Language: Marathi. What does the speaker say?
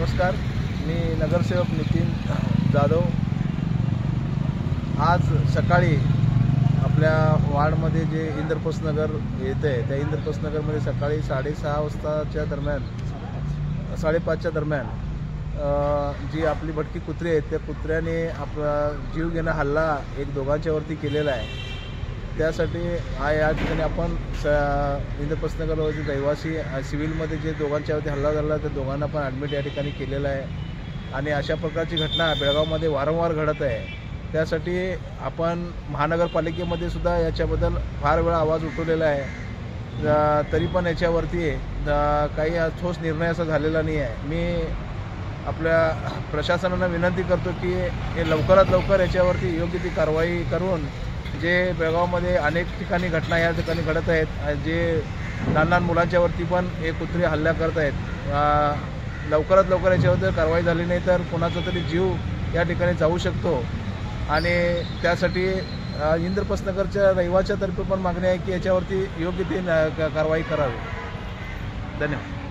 नमस्कार, मी नगरसेवक नितीन जाधव। आज सकाळी आपल्या वार्डमध्ये जे इंद्रप्रस्थ नगर येते त्या इंद्रप्रस्थ नगरमध्ये सकाळी 6:30 वाजताच्या दरम्यान 5:30च्या दरम्यान जी आपली भटकी कुत्री आहेत त्या कुत्र्याने आपला जीव घेणं हल्ला एक दोघांच्यावरती केलेला आहे। त्यासाठी या ठिकाणी आपण इंद्रप्रस्थ नगरवरचे रहिवासी सिव्हिलमध्ये जे दोघांच्यावरती हल्ला झाला त्या दोघांना पण ॲडमिट या ठिकाणी केलेलं आहे आणि अशा प्रकारची घटना बेळगावमध्ये वारंवार घडत आहे। त्यासाठी आपण महानगरपालिकेमध्ये सुद्धा याच्याबद्दल फार वेळा आवाज उठवलेला आहे, तरी पण याच्यावरती काही ठोस निर्णय असा झालेला नाही आहे। मी आपल्या प्रशासनाला विनंती करतो की हे लवकरात लवकर याच्यावरती योग्य ती कारवाई करून जे बेळगावमध्ये अनेक ठिकाणी घटना या ठिकाणी घडत आहेत, जे लहान लहान मुलांच्यावरती पण हे कुत्रे हल्ला करत आहेत, लवकरात लवकर याच्यावर कारवाई झाली नाही तर कोणाचा तरी जीव या ठिकाणी जाऊ शकतो आणि त्यासाठी इंद्रप्रस्थ नगरच्या रहिवाशातर्फे पण मागणी आहे की याच्यावरती योग्य ती कारवाई करावी। धन्यवाद।